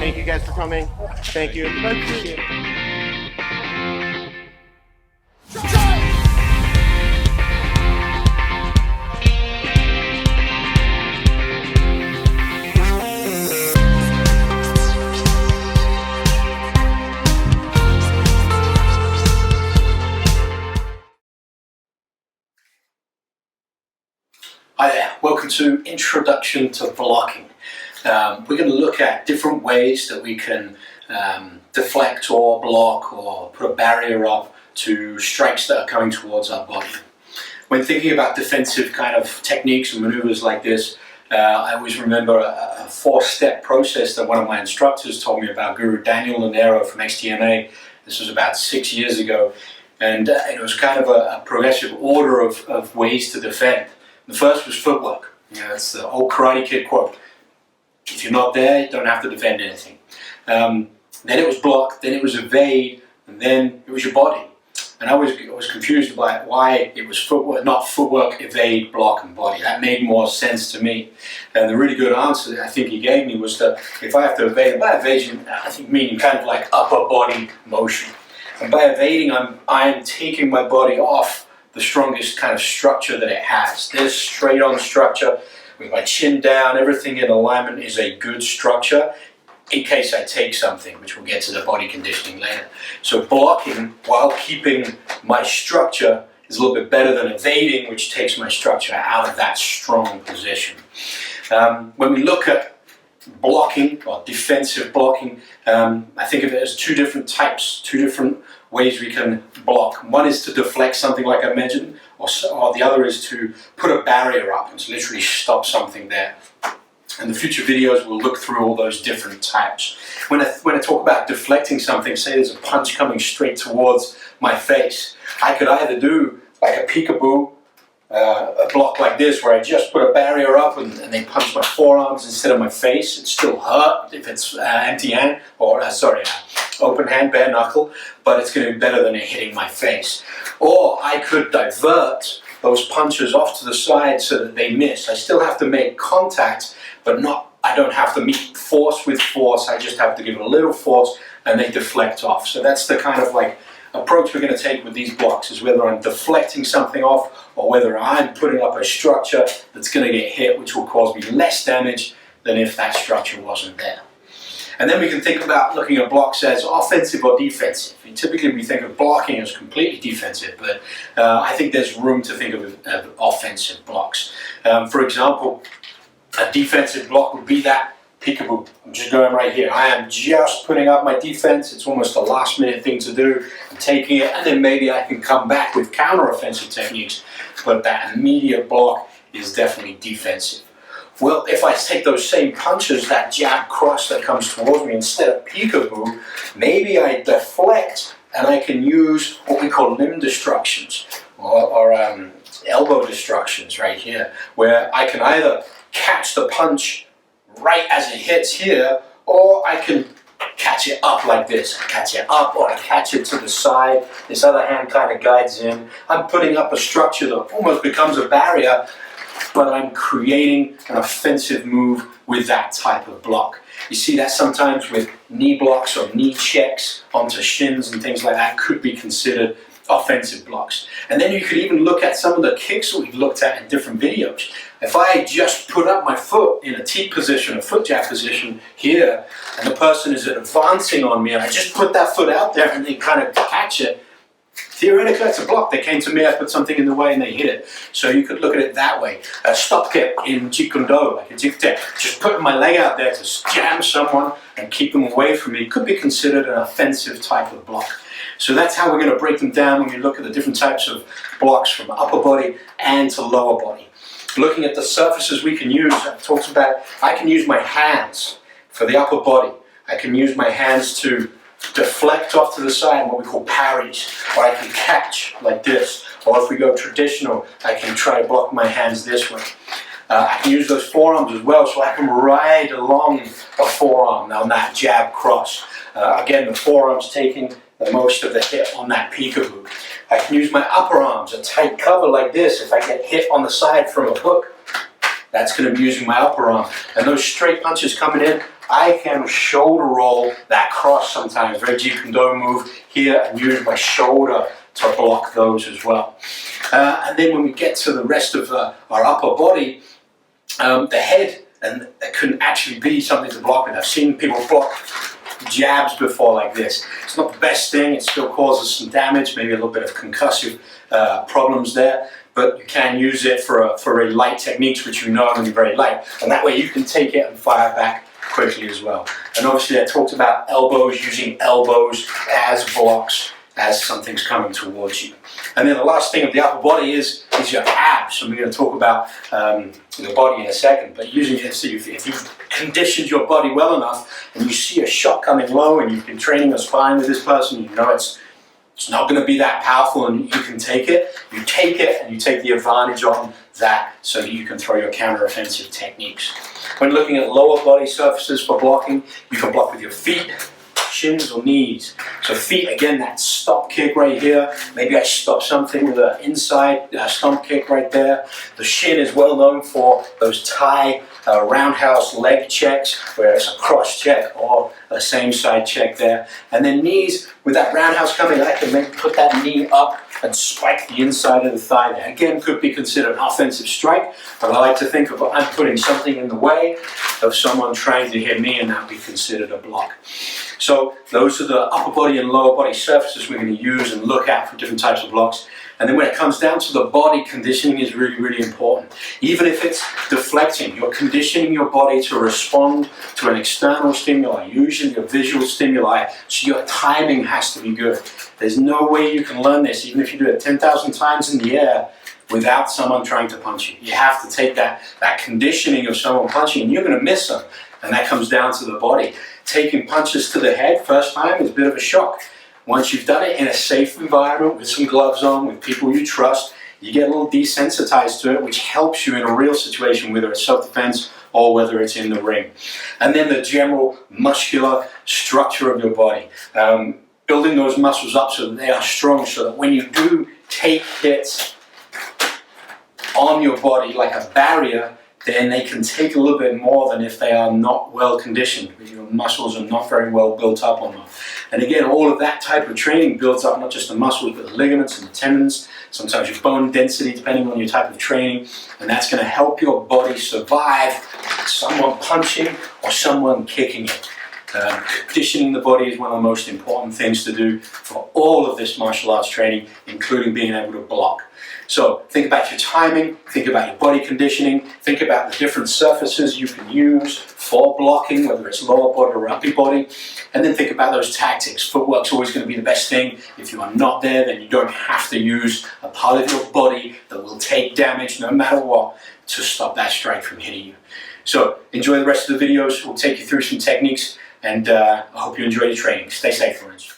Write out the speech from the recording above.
Thank you guys for coming. Thank you. Appreciate it. Hi there, welcome to Introduction to Blocking. We're going to look at different ways that we can deflect or block or put a barrier up to strikes that are coming towards our body. When thinking about defensive kind of techniques and maneuvers like this, I always remember a four-step process that one of my instructors told me about, Guru Daniel Lanero from XTMA. This was about 6 years ago, and it was kind of a progressive order of ways to defend. The first was footwork. That's the old Karate Kid quote. If you're not there, you don't have to defend anything. Then it was block, then it was evade, and then it was your body. And I was confused by why it was footwork, not footwork, evade, block, and body. That made more sense to me. And the really good answer that I think he gave me was that if I have to evade, and by evasion, I think meaning kind of like upper body motion. And by evading, I'm taking my body off the strongest kind of structure that it has. This straight on structure with my chin down, everything in alignment is a good structure in case I take something, which we'll get to the body conditioning later. So blocking while keeping my structure is a little bit better than evading, which takes my structure out of that strong position. When we look at blocking or defensive blocking, I think of it as two different types, two different ways we can block. One is to deflect something like I mentioned, or the other is to put a barrier up and to literally stop something there. In the future videos we'll look through all those different types. When I talk about deflecting something, say there's a punch coming straight towards my face, I could either do like a peekaboo, a block like this where I just put a barrier up and they punch my forearms instead of my face. It still hurt if it's empty hand, or open hand, bare knuckle, but it's going to be better than it hitting my face. Or I could divert those punches off to the side so that they miss. I still have to make contact, but I don't have to meet force with force. I just have to give it a little force and they deflect off. So that's the kind of like approach we're going to take with these blocks, is whether I'm deflecting something off or whether I'm putting up a structure that's going to get hit, which will cause me less damage than if that structure wasn't there. And then we can think about looking at blocks as offensive or defensive. Typically we think of blocking as completely defensive, but I think there's room to think of offensive blocks. For example, a defensive block would be that peekaboo. I'm just going right here. I am just putting up my defense. It's almost a last minute thing to do. I'm taking it, and then maybe I can come back with counter-offensive techniques, but that immediate block is definitely defensive. Well, if I take those same punches, that jab cross that comes towards me, instead of peekaboo, maybe I deflect and I can use what we call limb destructions or elbow destructions right here, where I can either catch the punch right as it hits here, or I can catch it up like this. I catch it up, or I catch it to the side. This other hand kind of guides in. I'm putting up a structure that almost becomes a barrier, but I'm creating an offensive move with that type of block. You see that sometimes with knee blocks or knee checks onto shins and things like that could be considered offensive blocks. And then you could even look at some of the kicks that we've looked at in different videos. If I just put up my foot in a T position, a foot jab position here, and the person is advancing on me, and I just put that foot out there and they kind of catch it, theoretically that's a block. They came to me, I put something in the way and they hit it. So you could look at it that way. A stop kick in Jeet Kune Do, like a Jeet Kune Do, just putting my leg out there to jam someone and keep them away from me could be considered an offensive type of block. So that's how we're going to break them down when we look at the different types of blocks from upper body and to lower body. Looking at the surfaces we can use, I've talked about, I can use my hands for the upper body. I can use my hands to deflect off to the side, what we call parries, or I can catch like this, or if we go traditional, I can try to block my hands this way. I can use those forearms as well, so I can ride along a forearm on that jab cross. Again, the forearm's taking the most of the hit on that peekaboo. I can use my upper arms, a tight cover like this. If I get hit on the side from a hook, that's going to be using my upper arm. And those straight punches coming in, I can shoulder roll that cross sometimes, very Jeet Kune Do move here, and use my shoulder to block those as well. And then when we get to the rest of our upper body, the head, and it can actually be something to block with. I've seen people block jabs before like this. It's not the best thing, it still causes some damage, maybe a little bit of concussive problems there, but you can use it for very light techniques, which you know are going to be very light, and that way you can take it and fire back quickly as well. And obviously I talked about elbows, using elbows as blocks as something's coming towards you. And then the last thing of the upper body is your abs. And we're going to talk about the body in a second. But using it, so if you've conditioned your body well enough and you see a shot coming low and you've been training a spine with this person, you know it's not going to be that powerful and you can take it. You take it and you take the advantage on that so that you can throw your counter-offensive techniques. When looking at lower body surfaces for blocking, you can block with your feet, shins or knees. So feet, again, that stop kick right here. Maybe I stop something with an inside stomp kick right there. The shin is well known for those Thai roundhouse leg checks, where it's a cross check or a same side check there. And then knees, with that roundhouse coming, I can maybe put that knee up and spike the inside of the thigh there. Again, could be considered an offensive strike, but I like to think of I'm putting something in the way of someone trying to hit me, and that would be considered a block. So those are the upper body and lower body surfaces we're going to use and look at for different types of blocks. And then when it comes down to the body, conditioning is really, really important. Even if it's deflecting, you're conditioning your body to respond to an external stimuli, usually a visual stimuli, so your timing has to be good. There's no way you can learn this, even if you do it 10,000 times in the air, without someone trying to punch you. You have to take that conditioning of someone punching, and you're going to miss them. And that comes down to the body. Taking punches to the head first time is a bit of a shock. Once you've done it in a safe environment with some gloves on, with people you trust, you get a little desensitized to it, which helps you in a real situation, whether it's self-defense or whether it's in the ring. And then the general muscular structure of your body. Building those muscles up so that they are strong, so that when you do take hits on your body like a barrier, then they can take a little bit more than if they are not well conditioned. Your muscles are not very well built up on them. And again, all of that type of training builds up not just the muscles, but the ligaments and the tendons, sometimes your bone density, depending on your type of training. And that's going to help your body survive someone punching or someone kicking it. Conditioning the body is one of the most important things to do for all of this martial arts training, including being able to block. So think about your timing, think about your body conditioning, think about the different surfaces you can use for blocking, whether it's lower body or upper body, and then think about those tactics. Footwork's always going to be the best thing. If you are not there, then you don't have to use a part of your body that will take damage no matter what to stop that strike from hitting you. So enjoy the rest of the videos. We'll take you through some techniques, and I hope you enjoy your training. Stay safe, friends.